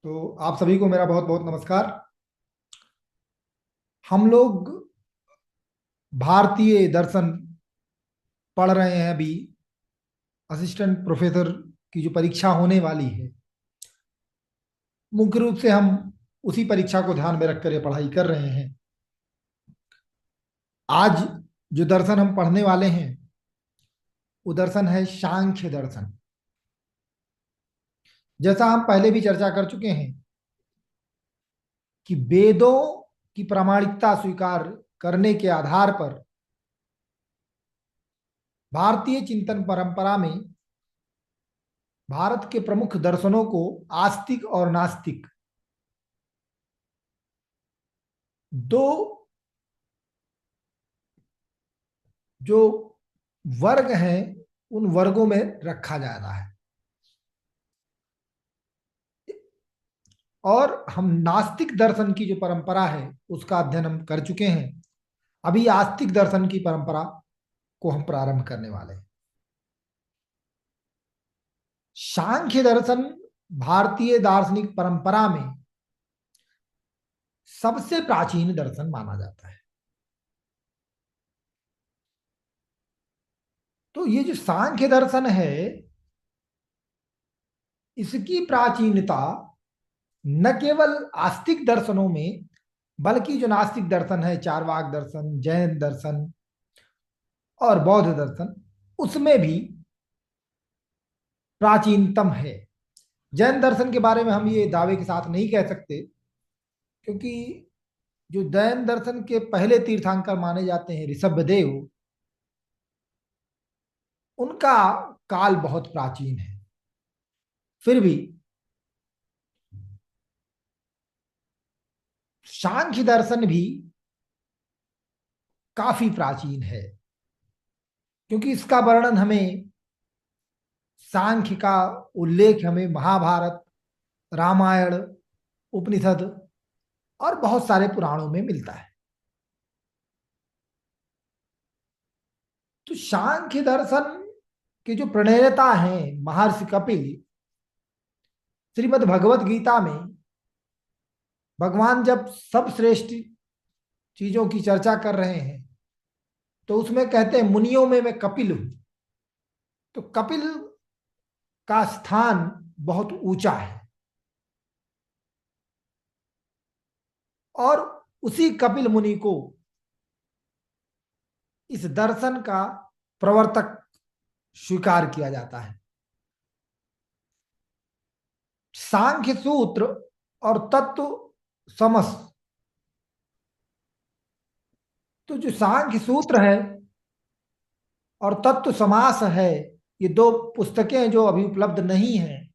तो आप सभी को मेरा बहुत बहुत नमस्कार। हम लोग भारतीय दर्शन पढ़ रहे हैं अभी। असिस्टेंट प्रोफेसर की जो परीक्षा होने वाली है, मुख्य रूप से हम उसी परीक्षा को ध्यान में रखकर ये पढ़ाई कर रहे हैं। आज जो दर्शन हम पढ़ने वाले हैं वो दर्शन है सांख्य दर्शन। जैसा हम पहले भी चर्चा कर चुके हैं कि वेदों की प्रामाणिकता स्वीकार करने के आधार पर भारतीय चिंतन परंपरा में भारत के प्रमुख दर्शनों को आस्तिक और नास्तिक दो जो वर्ग हैं उन वर्गों में रखा जा रहा है। और हम नास्तिक दर्शन की जो परंपरा है उसका अध्ययन हम कर चुके हैं। अभी आस्तिक दर्शन की परंपरा को हम प्रारंभ करने वाले हैं। सांख्य दर्शन भारतीय दार्शनिक परंपरा में सबसे प्राचीन दर्शन माना जाता है। तो ये जो सांख्य दर्शन है इसकी प्राचीनता न केवल आस्तिक दर्शनों में बल्कि जो नास्तिक दर्शन है, चारवाक दर्शन, जैन दर्शन और बौद्ध दर्शन, उसमें भी प्राचीनतम है। जैन दर्शन के बारे में हम ये दावे के साथ नहीं कह सकते, क्योंकि जो जैन दर्शन के पहले तीर्थंकर माने जाते हैं ऋषभदेव, उनका काल बहुत प्राचीन है। फिर भी सांख्य दर्शन भी काफी प्राचीन है, क्योंकि इसका वर्णन हमें, सांख्य का उल्लेख हमें महाभारत, रामायण, उपनिषद और बहुत सारे पुराणों में मिलता है। तो सांख्य दर्शन के जो प्रणेता हैं महर्षि कपिल, श्रीमद् भगवत गीता में भगवान जब सब श्रेष्ठ चीजों की चर्चा कर रहे हैं तो उसमें कहते हैं मुनियों में मैं कपिल हूं। तो कपिल का स्थान बहुत ऊंचा है और उसी कपिल मुनि को इस दर्शन का प्रवर्तक स्वीकार किया जाता है। सांख्य सूत्र और तत्व समस, तो जो सांख्य सूत्र है और तत्व समास है, ये दो पुस्तकें जो अभी उपलब्ध नहीं हैं,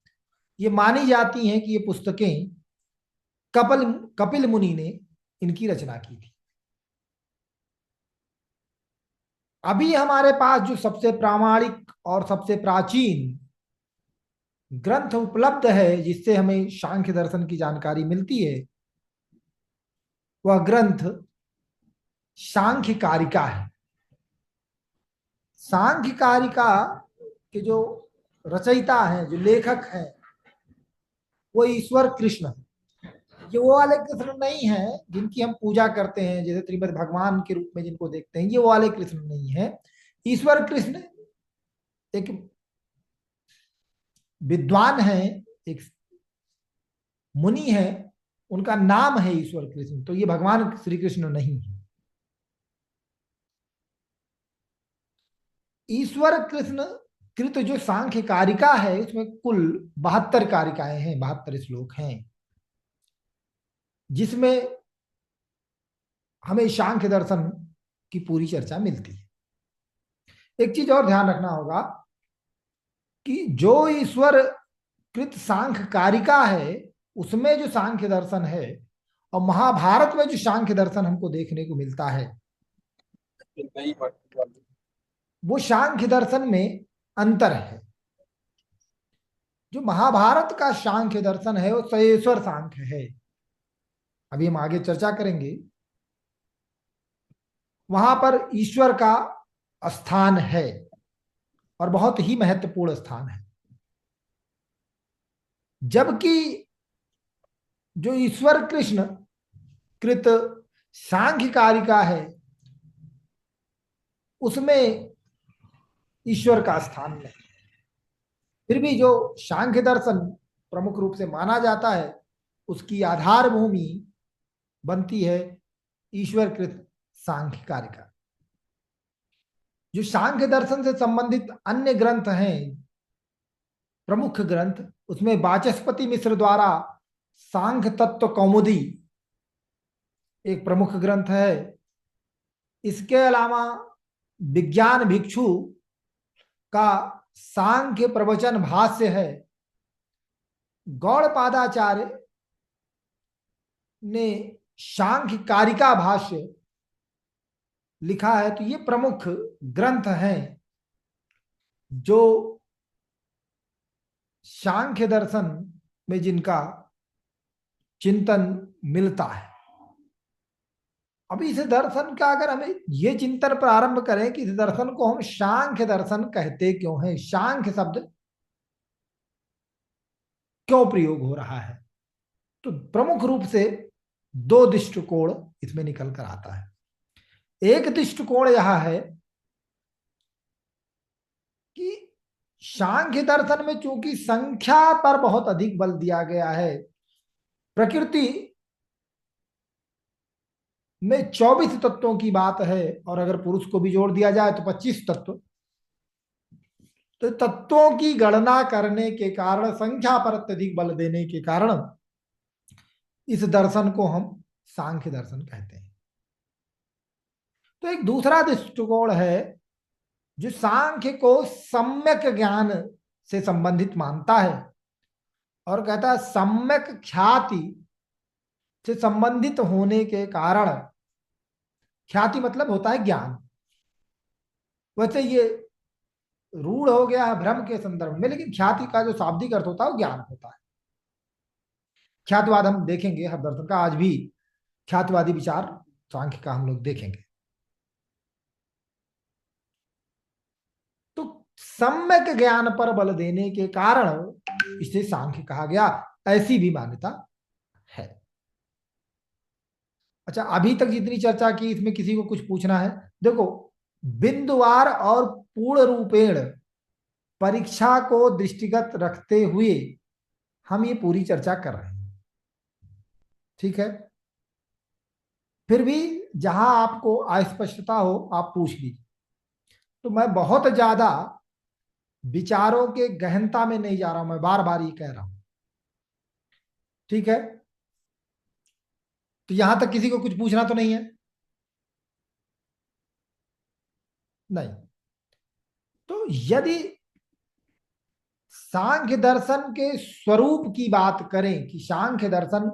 ये मानी जाती हैं कि ये पुस्तकें कपिल कपिल मुनि ने इनकी रचना की थी। अभी हमारे पास जो सबसे प्रामाणिक और सबसे प्राचीन ग्रंथ उपलब्ध है जिससे हमें सांख्य दर्शन की जानकारी मिलती है, वह ग्रंथ सांख्य कारिका है। सांख्य कारिका के जो रचयिता हैं, जो लेखक हैं, वो ईश्वर कृष्ण है। ये वो वाले कृष्ण नहीं है जिनकी हम पूजा करते हैं, जैसे त्रिमद भगवान के रूप में जिनको देखते हैं, ये वो वाले कृष्ण नहीं है। ईश्वर कृष्ण एक विद्वान है, एक मुनि है, उनका नाम है ईश्वर कृष्ण। तो ये भगवान श्री कृष्ण नहीं है। ईश्वर कृष्ण कृत जो सांख्य कारिका है उसमें कुल 72 कारिकाएं हैं, 72 श्लोक हैं, जिसमें हमें सांख्य दर्शन की पूरी चर्चा मिलती है। एक चीज और ध्यान रखना होगा कि जो ईश्वर कृत सांख्य कारिका है उसमें जो सांख्य दर्शन है और महाभारत में जो सांख्य दर्शन हमको देखने को मिलता है, वो सांख्य दर्शन में अंतर है। जो महाभारत का सांख्य दर्शन है वो सयेश्वर सांख्य है, अभी हम आगे चर्चा करेंगे। वहां पर ईश्वर का स्थान है और बहुत ही महत्वपूर्ण स्थान है। जबकि जो ईश्वर कृष्ण कृत सांख्य कारिका है, उसमें ईश्वर का स्थान नहीं। फिर भी जो सांख्य दर्शन प्रमुख रूप से माना जाता है, उसकी आधार भूमि बनती है ईश्वरकृत सांख्य कारिका। जो सांख्य दर्शन से संबंधित अन्य ग्रंथ हैं, प्रमुख ग्रंथ, उसमें वाचस्पति मिश्र द्वारा सांख्य तत्व कौमुदी एक प्रमुख ग्रंथ है। इसके अलावा विज्ञान भिक्षु का सांख्य प्रवचन भाष्य है। गौड़पादाचार्य ने सांख्य कारिका भाष्य लिखा है। तो ये प्रमुख ग्रंथ हैं जो सांख्य दर्शन में जिनका चिंतन मिलता है। अब इस दर्शन का अगर हमें ये चिंतन प्रारंभ करें कि इस दर्शन को हम सांख्य दर्शन कहते क्यों हैं, सांख्य शब्द क्यों प्रयोग हो रहा है, तो प्रमुख रूप से दो दृष्टिकोण इसमें निकल कर आता है। एक दृष्टिकोण यह है कि सांख्य दर्शन में चूंकि संख्या पर बहुत अधिक बल दिया गया है, प्रकृति में 24 तत्वों की बात है, और अगर पुरुष को भी जोड़ दिया जाए तो 25 तत्व, तो तत्वों की गणना करने के कारण, संख्या पर अत्यधिक बल देने के कारण इस दर्शन को हम सांख्य दर्शन कहते हैं। तो एक दूसरा दृष्टिकोण है जो सांख्य को सम्यक ज्ञान से संबंधित मानता है और कहता है सम्यक ख्याति से संबंधित होने के कारण, ख्याति मतलब होता है ज्ञान, वैसे ये रूढ़ हो गया है भ्रम के संदर्भ में, लेकिन ख्याति का जो शाब्दिक अर्थ होता है वो ज्ञान होता है। ख्यातवाद हम देखेंगे हर दर्शन का, आज भी ख्यातवादी विचार सांख्य का हम लोग देखेंगे। तो सम्यक ज्ञान पर बल देने के कारण इसे सांख्य कहा गया, ऐसी भी मान्यता है। अच्छा, अभी तक जितनी चर्चा की इसमें किसी को कुछ पूछना है? देखो, बिंदुवार और पूर्ण रूपेण परीक्षा को दृष्टिगत रखते हुए हम ये पूरी चर्चा कर रहे हैं, ठीक है? फिर भी जहां आपको अस्पष्टता हो आप पूछ लीजिए। तो मैं बहुत ज्यादा विचारों के गहनता में नहीं जा रहा हूं, मैं बार बार ये कह रहा हूं, ठीक है? तो यहां तक किसी को कुछ पूछना तो नहीं है? नहीं। तो यदि सांख्य दर्शन के स्वरूप की बात करें कि सांख्य दर्शन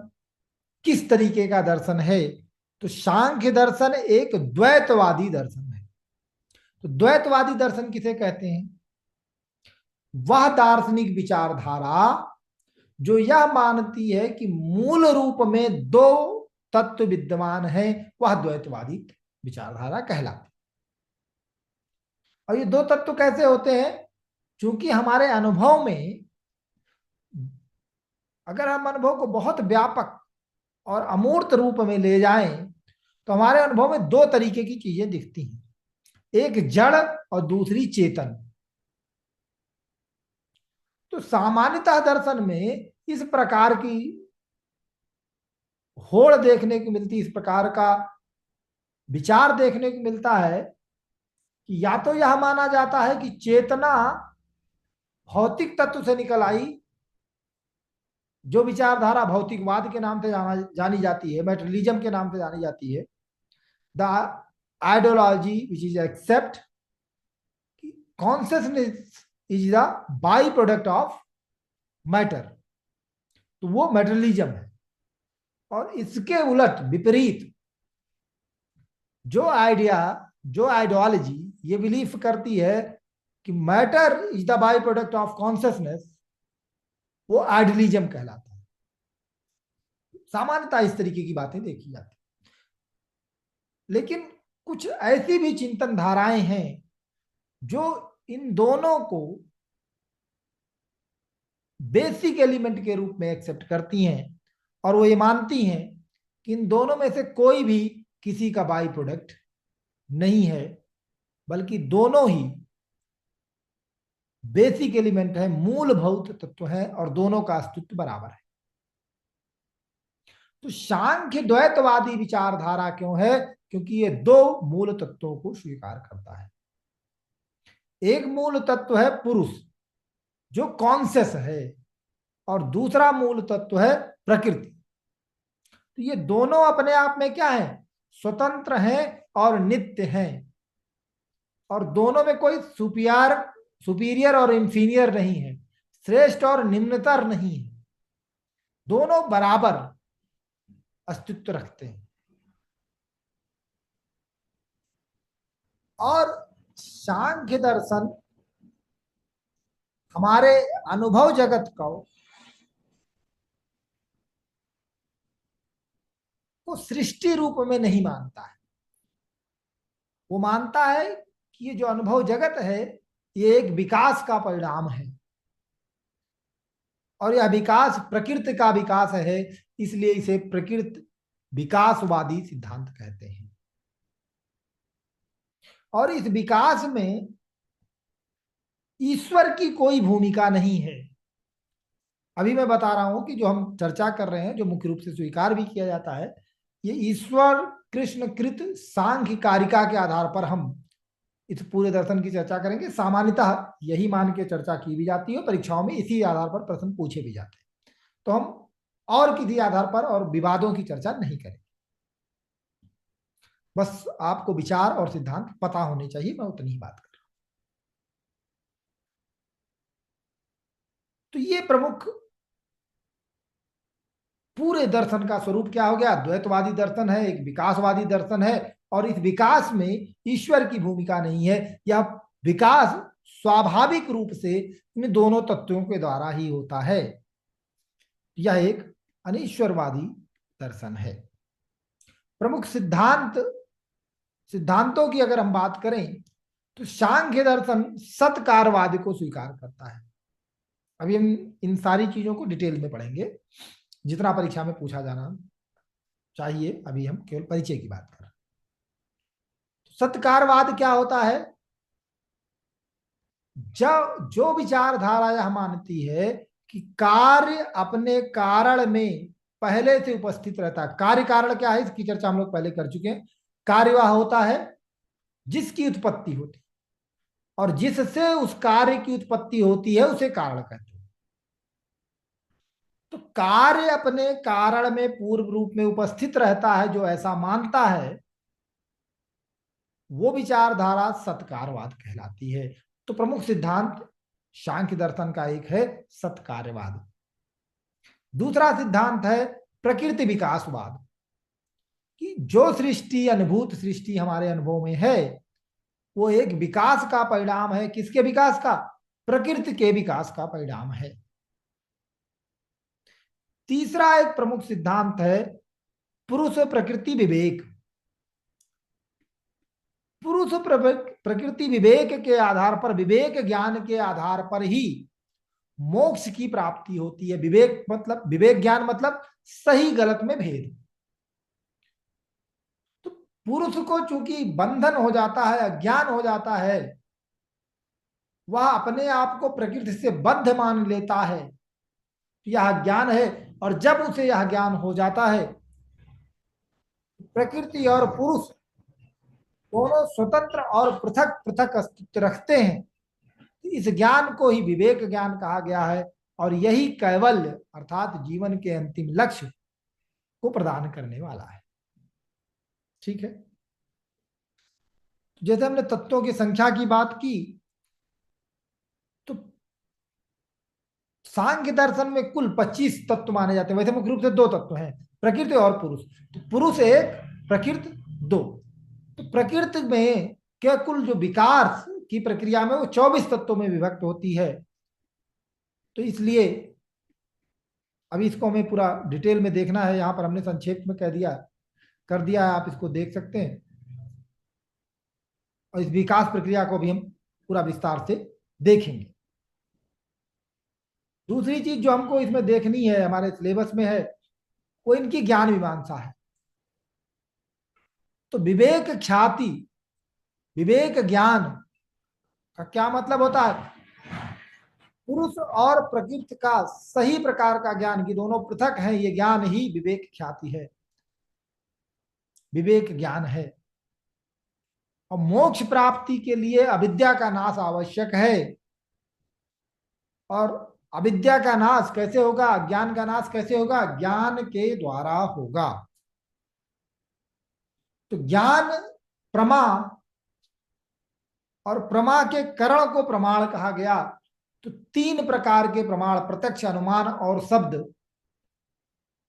किस तरीके का दर्शन है, तो सांख्य दर्शन एक द्वैतवादी दर्शन है। तो द्वैतवादी दर्शन किसे कहते हैं? वह दार्शनिक विचारधारा जो यह मानती है कि मूल रूप में दो तत्व विद्यमान है, वह द्वैतवादी विचारधारा कहलाती है। और ये दो तत्व कैसे होते हैं? क्योंकि हमारे अनुभव में, अगर हम अनुभव को बहुत व्यापक और अमूर्त रूप में ले जाएं, तो हमारे अनुभव में दो तरीके की चीजें दिखती हैं, एक जड़ और दूसरी चेतन। तो सामान्यतः दर्शन में इस प्रकार की होड़ देखने को मिलती, इस प्रकार का विचार देखने को मिलता है कि या तो यह माना जाता है कि चेतना भौतिक तत्व से निकल आई, जो विचारधारा भौतिकवाद के नाम से जानी जाती है, मेटेरियलिज्म के नाम से जानी जाती है, the ideology which is accept consciousness is the by product of matter, तो वो मेटेरियलिज्म है। और इसके उलट विपरीत जो आइडिया, जो आइडियोलॉजी ये बिलीव करती है कि matter is the by product of consciousness, वो आइडियलिज्म कहलाता है। सामान्यतः इस तरीके की बातें देखी जाती, लेकिन कुछ ऐसी भी चिंतन धाराएं हैं जो इन दोनों को बेसिक एलिमेंट के रूप में एक्सेप्ट करती हैं और वो ये मानती हैं कि इन दोनों में से कोई भी किसी का बाई प्रोडक्ट नहीं है, बल्कि दोनों ही बेसिक एलिमेंट है, मूलभूत तत्व है, और दोनों का अस्तित्व बराबर है। तो सांख्य द्वैतवादी विचारधारा क्यों है? क्योंकि ये दो मूल तत्वों को स्वीकार करता है। एक मूल तत्व है पुरुष जो कॉन्शियस है, और दूसरा मूल तत्व है प्रकृति। तो ये दोनों अपने आप में क्या है? स्वतंत्र हैं और नित्य हैं, और दोनों में कोई सुपीरियर और इंफीरियर नहीं है, श्रेष्ठ और निम्नतर नहीं है, दोनों बराबर अस्तित्व रखते हैं। और सांख्य दर्शन हमारे अनुभव जगत को सृष्टि रूप में नहीं मानता है। वो मानता है कि ये जो अनुभव जगत है ये एक विकास का परिणाम है, और यह विकास प्रकृति का विकास है, इसलिए इसे प्रकृति विकासवादी सिद्धांत कहते हैं। और इस विकास में ईश्वर की कोई भूमिका नहीं है। अभी मैं बता रहा हूं कि जो हम चर्चा कर रहे हैं, जो मुख्य रूप से स्वीकार भी किया जाता है, ये ईश्वर कृष्णकृत सांख्य कारिका के आधार पर हम इस पूरे दर्शन की चर्चा करेंगे। सामान्यतः यही मान के चर्चा की भी जाती है, परीक्षाओं में इसी आधार पर प्रश्न पूछे भी जाते हैं। तो हम और किसी आधार पर और विवादों की चर्चा नहीं करेंगे। बस आपको विचार और सिद्धांत पता होने चाहिए, मैं उतनी ही बात कर रहा हूं। तो ये प्रमुख पूरे दर्शन का स्वरूप क्या हो गया? द्वैतवादी दर्शन है, एक विकासवादी दर्शन है, और इस विकास में ईश्वर की भूमिका नहीं है। यह विकास स्वाभाविक रूप से इन दोनों तत्वों के द्वारा ही होता है। यह एक अनीश्वरवादी दर्शन है। प्रमुख सिद्धांतों की अगर हम बात करें तो सांख्य दर्शन सत्कारवाद को स्वीकार करता है। अभी हम इन सारी चीजों को डिटेल में पढ़ेंगे, जितना परीक्षा में पूछा जाना चाहिए। अभी हम केवल परिचय की बात कर रहे हैं। सत्कारवाद क्या होता है? जो विचारधारा यह मानती है कि कार्य अपने कारण में पहले से उपस्थित रहता है। कार्य कारण क्या है, इसकी चर्चा हम लोग पहले कर चुके हैं। कार्य वह होता है जिसकी उत्पत्ति होती है, और जिससे उस कार्य की उत्पत्ति होती है उसे कारण कहते हैं। तो कार्य अपने कारण में पूर्व रूप में उपस्थित रहता है, जो ऐसा मानता है वो विचारधारा सत्कारवाद कहलाती है। तो प्रमुख सिद्धांत सांख्य दर्शन का एक है सत्कार्यवाद। दूसरा सिद्धांत है प्रकृति विकासवाद, कि जो सृष्टि, अनुभूत सृष्टि हमारे अनुभव में है वो एक विकास का परिणाम है। किसके विकास का? प्रकृति के विकास का परिणाम है। तीसरा एक प्रमुख सिद्धांत है पुरुष प्रकृति विवेक। पुरुष प्रकृति विवेक के आधार पर, विवेक ज्ञान के आधार पर ही मोक्ष की प्राप्ति होती है। विवेक ज्ञान मतलब सही गलत में भेद। तो पुरुष को चूंकि बंधन हो जाता है, अज्ञान हो जाता है, वह अपने आप को प्रकृति से बद्ध मान लेता है, तो यह ज्ञान है। और जब उसे यह ज्ञान हो जाता है, प्रकृति और पुरुष दोनों स्वतंत्र और पृथक पृथक अस्तित्व रखते हैं, इस ज्ञान को ही विवेक ज्ञान कहा गया है, और यही कैवल्य अर्थात जीवन के अंतिम लक्ष्य को प्रदान करने वाला है। ठीक है, जैसे हमने तत्वों की संख्या की बात की, तो सांख्य दर्शन में कुल 25 तत्व माने जाते हैं। वैसे मुख्य रूप से दो तत्व हैं, प्रकृति और पुरुष। तो पुरुष एक, प्रकृति दो। तो प्रकृति में क्या कुल जो विकास की प्रक्रिया में वो 24 तत्वों में विभक्त होती है। तो इसलिए अभी इसको हमें पूरा डिटेल में देखना है। यहां पर हमने संक्षेप में कर दिया है, आप इसको देख सकते हैं। और इस विकास प्रक्रिया को भी हम पूरा विस्तार से देखेंगे। दूसरी चीज जो हमको इसमें देखनी है, हमारे सिलेबस में है, वो इनकी ज्ञान मीमांसा है। तो विवेक ख्याति, विवेक ज्ञान का क्या मतलब होता है? पुरुष और प्रकृति का सही प्रकार का ज्ञान, की दोनों पृथक हैं, ये ज्ञान ही विवेक ख्याति है, विवेक ज्ञान है। और मोक्ष प्राप्ति के लिए अविद्या का नाश आवश्यक है। और अविद्या का नाश कैसे होगा, ज्ञान का नाश कैसे होगा? ज्ञान के द्वारा होगा। तो ज्ञान प्रमा, और प्रमा के करण को प्रमाण कहा गया। तो तीन प्रकार के प्रमाण, प्रत्यक्ष, अनुमान और शब्द,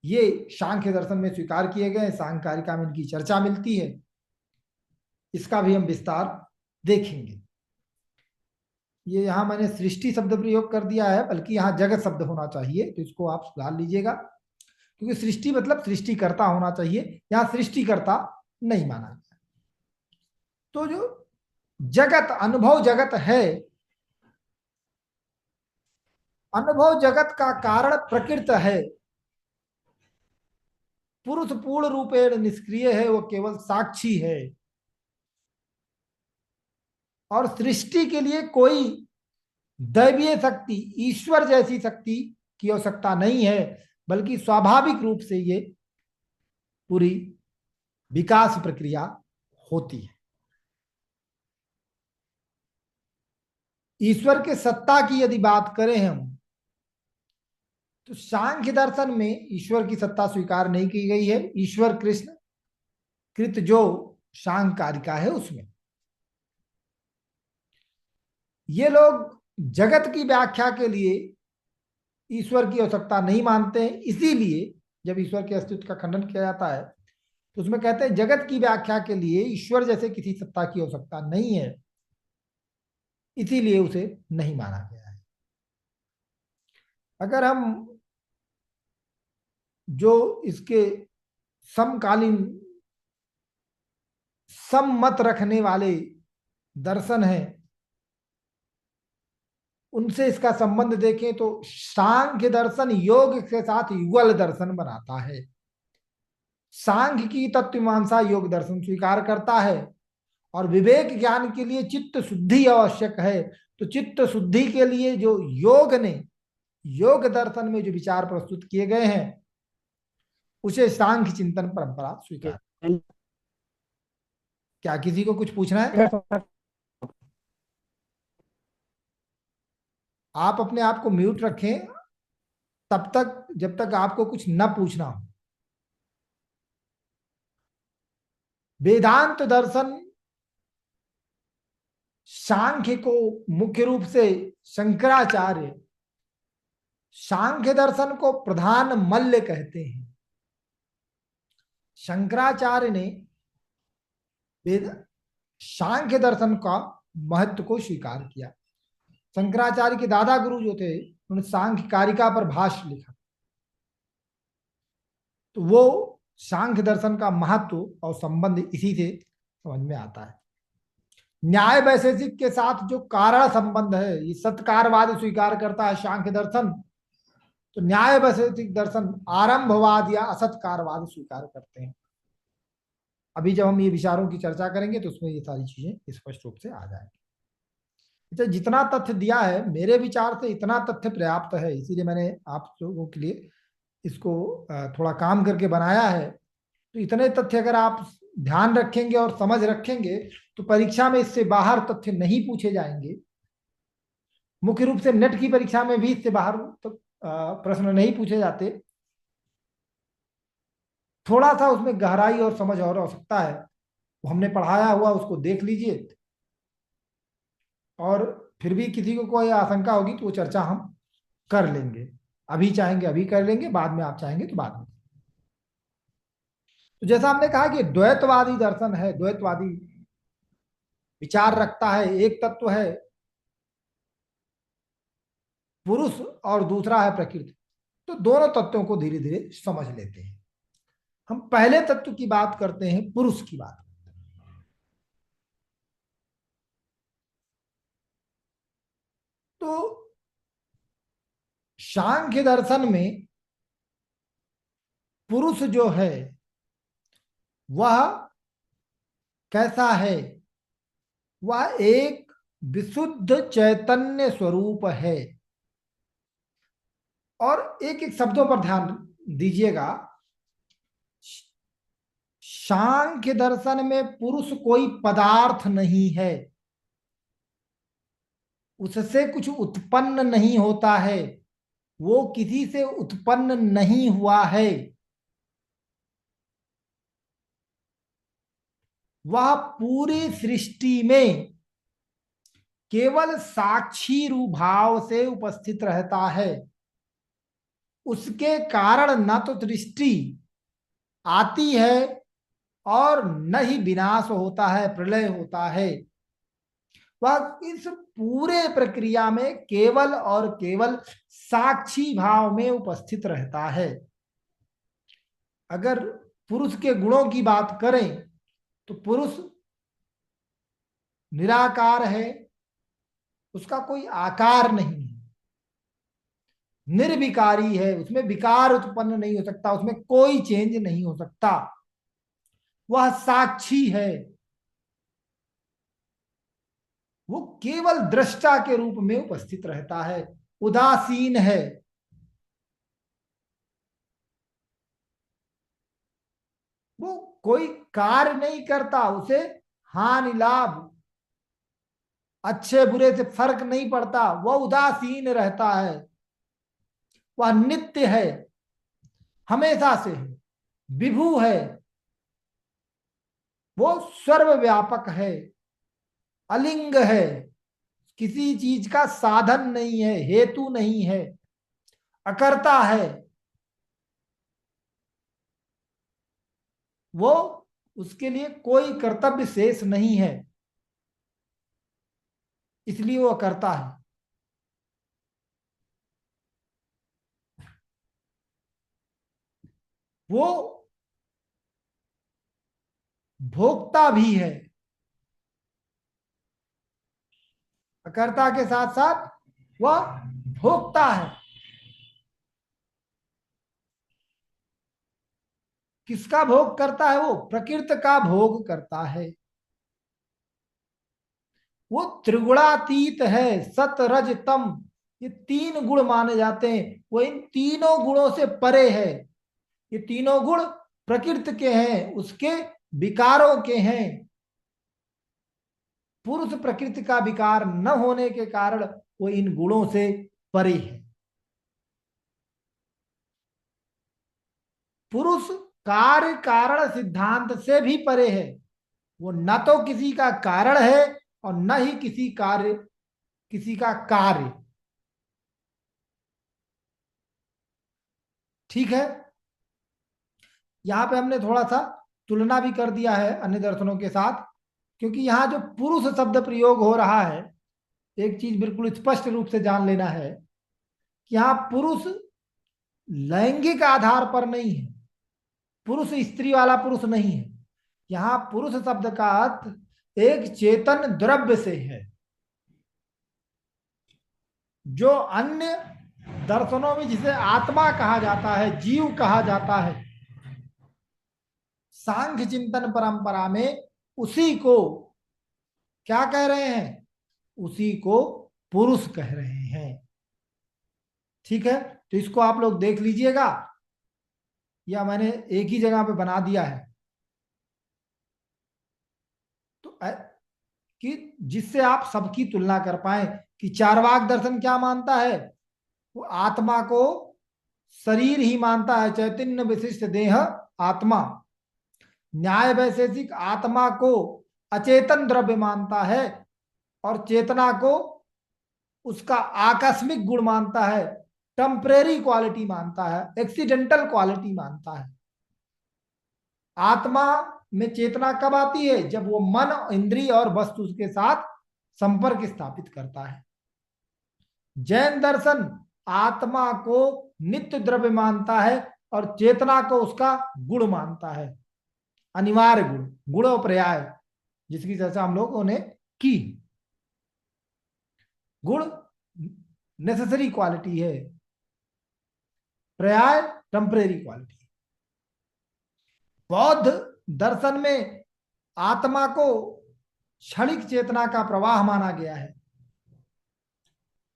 ये सांख्य दर्शन में स्वीकार किए गए। सांख्य कारिका में इनकी चर्चा मिलती है, इसका भी हम विस्तार देखेंगे। ये यहां मैंने सृष्टि शब्द प्रयोग कर दिया है, बल्कि यहां जगत शब्द होना चाहिए, तो इसको आप सुधार लीजिएगा, क्योंकि सृष्टि मतलब सृष्टिकर्ता होना चाहिए, यहां सृष्टिकर्ता नहीं माना गया। तो जो जगत, अनुभव जगत है, अनुभव जगत का कारण प्रकृत है। पुरुष पूर्ण रूपेण निष्क्रिय है, वो केवल साक्षी है। और सृष्टि के लिए कोई दैवीय शक्ति, ईश्वर जैसी शक्ति की आवश्यकता नहीं है, बल्कि स्वाभाविक रूप से ये पूरी विकास प्रक्रिया होती है। ईश्वर के सत्ता की यदि बात करें हम, तो सांख्य दर्शन में ईश्वर की सत्ता स्वीकार नहीं की गई है। ईश्वर कृष्ण कृत जो सांख्य कारिका है उसमें ये लोग जगत की व्याख्या के लिए ईश्वर की आवश्यकता नहीं मानते हैं। इसीलिए जब ईश्वर के अस्तित्व का खंडन किया जाता है, तो उसमें कहते हैं जगत की व्याख्या के लिए ईश्वर जैसे किसी सत्ता की आवश्यकता नहीं है, इसीलिए उसे नहीं माना गया है। अगर हम जो इसके समकालीन सम्मत रखने वाले दर्शन हैं, उनसे इसका संबंध देखें तो सांख्य दर्शन योग के साथ युगल दर्शन बनाता है। सांख्य की तत्वमीमांसा योग दर्शन स्वीकार करता है, और विवेक ज्ञान के लिए चित्त शुद्धि आवश्यक है। तो चित्त शुद्धि के लिए जो योग ने, योग दर्शन में जो विचार प्रस्तुत किए गए हैं, उसे सांख्य चिंतन परंपरा स्वीकार। क्या किसी को कुछ पूछना है? आप अपने आप को म्यूट रखें तब तक, जब तक आपको कुछ न पूछना हो। वेदांत दर्शन सांख्य को मुख्य रूप से शंकराचार्य सांख्य दर्शन को प्रधान मल्ल कहते हैं। शंकराचार्य ने वेद सांख्य दर्शन का महत्व को स्वीकार किया। शंकराचार्य के दादा गुरु जो थे, उन्होंने सांख्य कारिका पर भाष्य लिखा। तो वो सांख्य दर्शन का महत्व और संबंध इसी से समझ में आता है। न्याय वैशेषिक के साथ जो कारण संबंध है, ये सत्कारवाद स्वीकार करता है सांख्य दर्शन। तो न्याय वैशेषिक दर्शन आरंभवाद या असत्कारवाद स्वीकार करते हैं। अभी जब हम ये विचारों की चर्चा करेंगे तो उसमें ये सारी चीजें स्पष्ट रूप से आ जाएंगी। अच्छा, जितना तथ्य दिया है मेरे विचार से इतना तथ्य पर्याप्त है, इसीलिए मैंने आप लोगों के लिए इसको थोड़ा काम करके बनाया है। तो इतने तथ्य अगर आप ध्यान रखेंगे और समझ रखेंगे, तो परीक्षा में इससे बाहर तथ्य नहीं पूछे जाएंगे। मुख्य रूप से नेट की परीक्षा में भी इससे बाहर तो प्रश्न नहीं पूछे जाते। थोड़ा सा उसमें गहराई और समझ और आवश्यकता है, वो हमने पढ़ाया हुआ उसको देख लीजिए। और फिर भी किसी को कोई आशंका होगी तो वो चर्चा हम कर लेंगे। अभी चाहेंगे अभी कर लेंगे, बाद में आप चाहेंगे तो बाद में। तो जैसा हमने कहा कि द्वैतवादी दर्शन है, द्वैतवादी विचार रखता है। एक तत्व है पुरुष और दूसरा है प्रकृति। तो दोनों तत्वों को धीरे धीरे समझ लेते हैं। हम पहले तत्व की बात करते हैं, पुरुष की बात। तो सांख्य दर्शन में पुरुष जो है वह कैसा है? वह एक विशुद्ध चैतन्य स्वरूप है। और एक एक शब्दों पर ध्यान दीजिएगा। सांख्य दर्शन में पुरुष कोई पदार्थ नहीं है, उससे कुछ उत्पन्न नहीं होता है, वो किसी से उत्पन्न नहीं हुआ है। वह पूरी सृष्टि में केवल साक्षी रूप भाव से उपस्थित रहता है। उसके कारण न तो सृष्टि आती है और न ही विनाश होता है, प्रलय होता है। वह इस पूरे प्रक्रिया में केवल और केवल साक्षी भाव में उपस्थित रहता है। अगर पुरुष के गुणों की बात करें तो पुरुष निराकार है, उसका कोई आकार नहीं है, निर्विकारी है, उसमें विकार उत्पन्न नहीं हो सकता, उसमें कोई चेंज नहीं हो सकता। वह साक्षी है, वो केवल दृष्टा के रूप में उपस्थित रहता है, उदासीन है। वो कोई कार्य नहीं करता, उसे हानि लाभ अच्छे बुरे से फर्क नहीं पड़ता, वह उदासीन रहता है। वह नित्य है, हमेशा से है, विभु है, वो सर्वव्यापक है, अलिंग है, किसी चीज का साधन नहीं है, हेतु नहीं है, अकर्ता है। वो उसके लिए कोई कर्तव्य शेष नहीं है, इसलिए वो करता है। वो भोक्ता भी है, अकर्ता के साथ साथ वह भोक्ता है। किसका भोग करता है? वो प्रकृति का भोग करता है। वो त्रिगुणातीत है, सत रज तम, ये तीन गुण माने जाते हैं। वो इन तीनों गुणों से परे है। ये तीनों गुण प्रकृति के हैं, उसके विकारों के हैं। पुरुष प्रकृति का विकार न होने के कारण वो इन गुणों से परे है। पुरुष कार्य कारण सिद्धांत से भी परे है। वो न तो किसी का कारण है और न ही किसी का कार्य। ठीक है, यहां पे हमने थोड़ा सा तुलना भी कर दिया है अन्य दर्शनों के साथ, क्योंकि यहां जो पुरुष शब्द प्रयोग हो रहा है, एक चीज बिल्कुल स्पष्ट रूप से जान लेना है कि यहां पुरुष लैंगिक आधार पर नहीं है, पुरुष स्त्री वाला पुरुष नहीं है। यहां पुरुष शब्द का अर्थ एक चेतन द्रव्य से है। जो अन्य दर्शनों में जिसे आत्मा कहा जाता है, जीव कहा जाता है, सांख्य चिंतन परंपरा में उसी को क्या कह रहे हैं? उसी को पुरुष कह रहे हैं। ठीक है, तो इसको आप लोग देख लीजिएगा, या मैंने एक ही जगह पे बना दिया है तो कि जिससे आप सबकी तुलना कर पाए कि चार्वाक दर्शन क्या मानता है? वो आत्मा को शरीर ही मानता है, चैतन्य विशिष्ट देह आत्मा। न्याय वैशेषिक आत्मा को अचेतन द्रव्य मानता है और चेतना को उसका आकस्मिक गुण मानता है, टेम्परेरी क्वालिटी मानता है, एक्सीडेंटल क्वालिटी मानता है। आत्मा में चेतना कब आती है? जब वो मन, इंद्रिय और वस्तु के साथ संपर्क स्थापित करता है। जैन दर्शन आत्मा को नित्य द्रव्य मानता है और चेतना को उसका गुण मानता है, अनिवार्य गुण, गुण पर्याय, जिसकी चर्चा हम लोगों ने की। गुण नेसेसरी क्वालिटी है, पर्याय टेम्परेरी क्वालिटी। बौद्ध दर्शन में आत्मा को क्षणिक चेतना का प्रवाह माना गया है,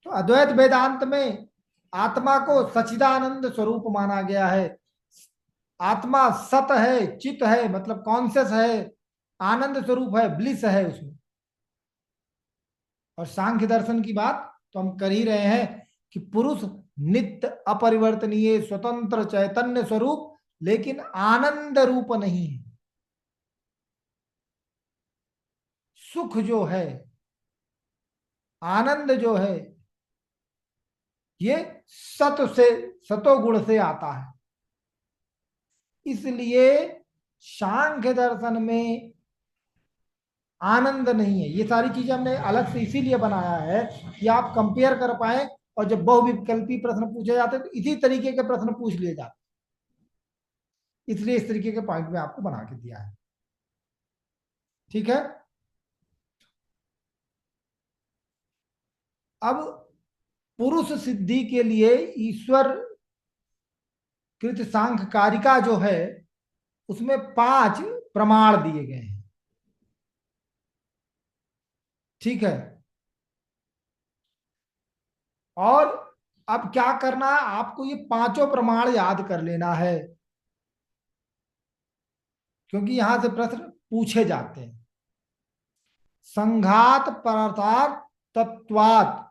तो अद्वैत वेदांत में आत्मा को सच्चिदानंद स्वरूप माना गया है। आत्मा सत है, चित है, मतलब कॉन्शियस है, आनंद स्वरूप है, ब्लिस है उसमें। और सांख्य दर्शन की बात तो हम कर ही रहे हैं कि पुरुष नित्य अपरिवर्तनीय स्वतंत्र चैतन्य स्वरूप, लेकिन आनंद रूप नहीं है। सुख जो है, आनंद जो है, ये सत से, सतोगुण से आता है। इसलिए सांख्य दर्शन में आनंद नहीं है। ये सारी चीजें हमने अलग से इसीलिए बनाया है कि आप कंपेयर कर पाए, और जब बहुविकल्पी प्रश्न पूछे जाते तो इसी तरीके के प्रश्न पूछ लिए जाते, इसलिए इस तरीके के पॉइंट में आपको बना के दिया है। ठीक है। अब पुरुष सिद्धि के लिए ईश्वर कृत सांख्य कारिका जो है, उसमें 5 प्रमाण दिए गए हैं। ठीक है। और अब क्या करना है, आपको ये 5 प्रमाण याद कर लेना है, क्योंकि यहां से प्रश्न पूछे जाते हैं। संघात पदार्थ तत्वात,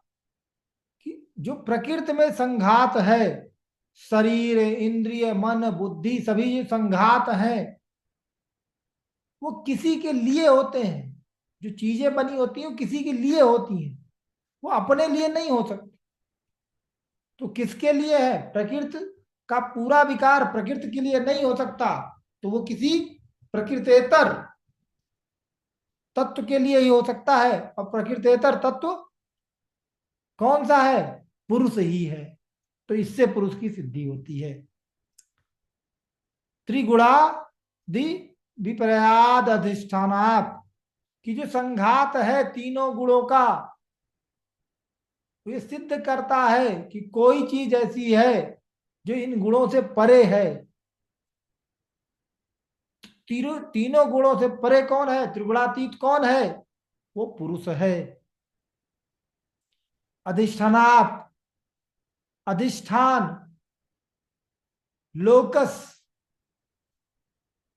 जो प्रकृति में संघात है, शरीर, इंद्रिय, मन, बुद्धि, सभी जो संघात हैं, वो किसी के लिए होते हैं। जो चीजें बनी होती हैं वो किसी के लिए होती हैं, वो अपने लिए नहीं हो सकती। तो किसके लिए है? प्रकृति का पूरा विकार प्रकृति के लिए नहीं हो सकता, तो वो किसी प्रकृतेतर तत्व के लिए ही हो सकता है। और प्रकृतेतर तत्व कौन सा है? पुरुष ही है। तो इससे पुरुष की सिद्धि होती है। त्रिगुणादि विपर्याद अधिष्ठानात्, कि जो संघात है तीनों गुणों का, ये सिद्ध करता है कि कोई चीज ऐसी है जो इन गुणों से परे है। तीनों गुणों से परे कौन है? त्रिगुणातीत कौन है? वो पुरुष है। अधिष्ठानात्, अधिष्ठान, लोकस,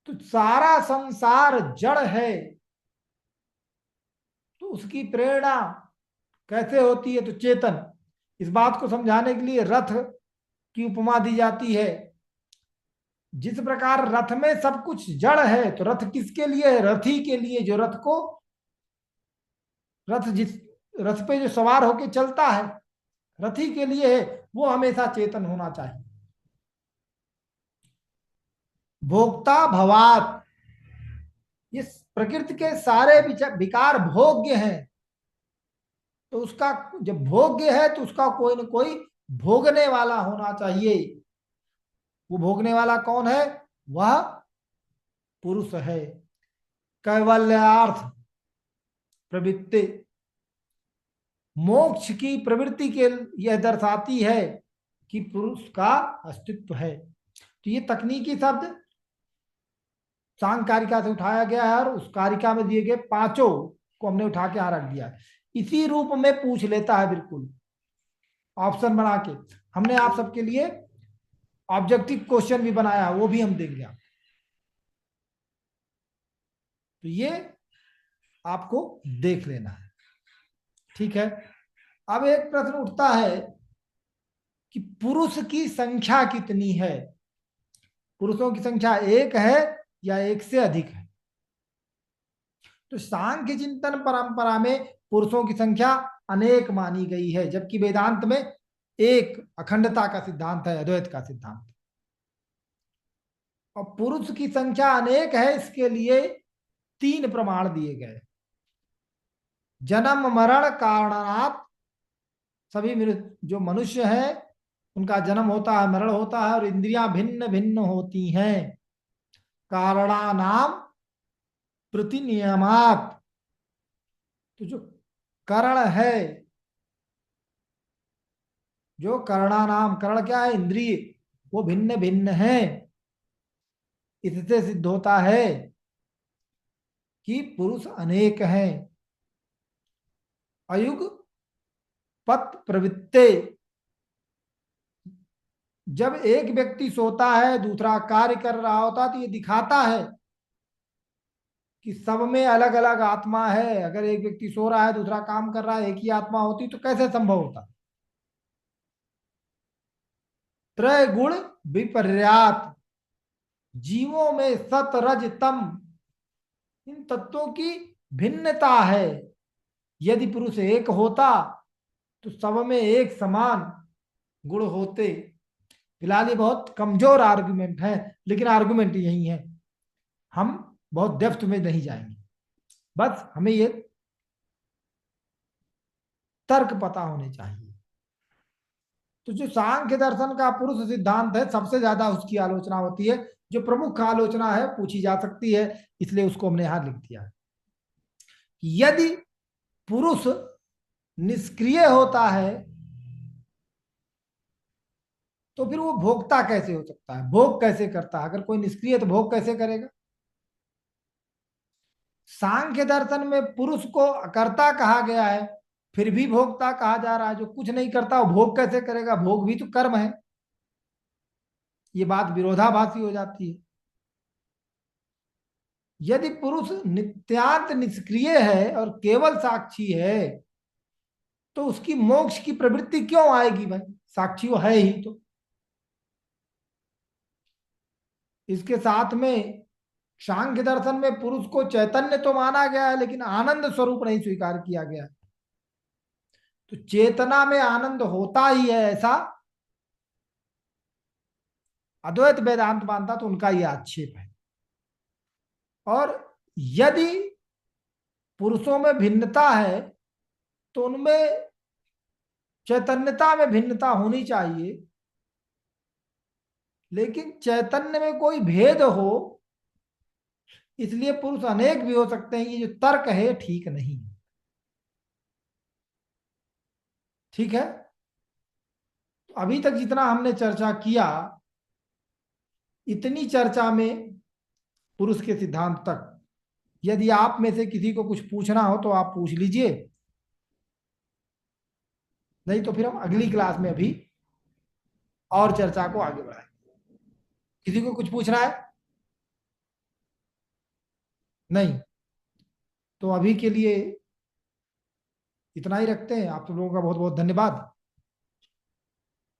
तो सारा संसार जड़ है, तो उसकी प्रेरणा कैसे होती है? तो चेतन। इस बात को समझाने के लिए रथ की उपमा दी जाती है। जिस प्रकार रथ में सब कुछ जड़ है, तो रथ किसके लिए है? रथी के लिए, जो रथ को, रथ जिस रथ पे जो सवार होके चलता है, रथी के लिए है। वो हमेशा चेतन होना चाहिए। भोक्ता भवात, ये प्रकृति के सारे विकार भोग्य हैं, तो उसका जब भोग्य है तो उसका कोई न कोई भोगने वाला होना चाहिए। वो भोगने वाला कौन है? वह पुरुष है। कैवल्यार्थ प्रवृत्ति, मोक्ष की प्रवृत्ति के यह दर्शाती है कि पुरुष का अस्तित्व है। तो ये तकनीकी शब्द सांख्य कारिका से उठाया गया है, और उस कारिका में दिए गए 5 को हमने उठा के यहां रख दिया है। इसी रूप में पूछ लेता है, बिल्कुल ऑप्शन बना के। हमने आप सबके लिए ऑब्जेक्टिव क्वेश्चन भी बनाया, वो भी हम देंगे आप। तो ये आपको देख लेना है। ठीक है। अब एक प्रश्न उठता है कि पुरुष की संख्या कितनी है? पुरुषों की संख्या एक है या एक से अधिक है? तो सांख्य चिंतन परंपरा में पुरुषों की संख्या अनेक मानी गई है, जबकि वेदांत में एक अखंडता का सिद्धांत है, अद्वैत का सिद्धांत। और पुरुष की संख्या अनेक है, इसके लिए 3 प्रमाण दिए गए। जन्म मरण कारणात्, सभी जो मनुष्य हैं उनका जन्म होता है, मरण होता है, और इंद्रियां भिन्न भिन्न होती हैं। कारणानाम प्रतिनियमात, तो जो करण है, जो करणानाम, करण क्या है? इंद्रिय, वो भिन्न भिन्न है। इससे सिद्ध होता है कि पुरुष अनेक हैं। अयुग पत प्रवृत्ते, जब एक व्यक्ति सोता है दूसरा कार्य कर रहा होता तो ये दिखाता है कि सब में अलग अलग आत्मा है। अगर एक व्यक्ति सो रहा है दूसरा काम कर रहा है, एक ही आत्मा होती तो कैसे संभव होता। त्रय गुण विपर्यात, जीवों में सत रज तम, इन तत्वों की भिन्नता है। यदि पुरुष एक होता तो सब में एक समान गुण होते। फिलहाल ये बहुत कमजोर आर्गुमेंट है, लेकिन आर्गुमेंट यही है। हम बहुत डेप्थ में नहीं जाएंगे, बस हमें ये तर्क पता होने चाहिए। तो जो सांख्य दर्शन का पुरुष सिद्धांत है, सबसे ज्यादा उसकी आलोचना होती है। जो प्रमुख आलोचना है पूछी जा सकती है, इसलिए उसको हमने यहां लिख दिया। यदि पुरुष निष्क्रिय होता है तो फिर वो भोक्ता कैसे हो सकता है, भोग कैसे करता है। अगर कोई निष्क्रिय तो भोग कैसे करेगा। सांख्य दर्शन में पुरुष को अकर्ता कहा गया है, फिर भी भोक्ता कहा जा रहा है। जो कुछ नहीं करता वो भोग कैसे करेगा, भोग भी तो कर्म है। ये बात विरोधाभासी हो जाती है। यदि पुरुष नित्यांत निष्क्रिय है और केवल साक्षी है तो उसकी मोक्ष की प्रवृत्ति क्यों आएगी भाई, साक्षी वो है ही तो। इसके साथ में सांख्य दर्शन में पुरुष को चैतन्य तो माना गया है, लेकिन आनंद स्वरूप नहीं स्वीकार किया गया। तो चेतना में आनंद होता ही है ऐसा अद्वैत वेदांत मानता, तो उनका यह आक्षेप है। और यदि पुरुषों में भिन्नता है तो उनमें चैतन्यता में भिन्नता होनी चाहिए, लेकिन चैतन्य में कोई भेद हो, इसलिए पुरुष अनेक भी हो सकते हैं। ये जो तर्क है ठीक नहीं। ठीक है, तो अभी तक जितना हमने चर्चा किया, इतनी चर्चा में पुरुष के सिद्धांत तक, यदि आप में से किसी को कुछ पूछना हो तो आप पूछ लीजिए, नहीं तो फिर हम अगली क्लास में अभी और चर्चा को आगे बढ़ाएंगे। किसी को कुछ पूछना है? नहीं, तो अभी के लिए इतना ही रखते हैं। आप लोगों का बहुत बहुत धन्यवाद।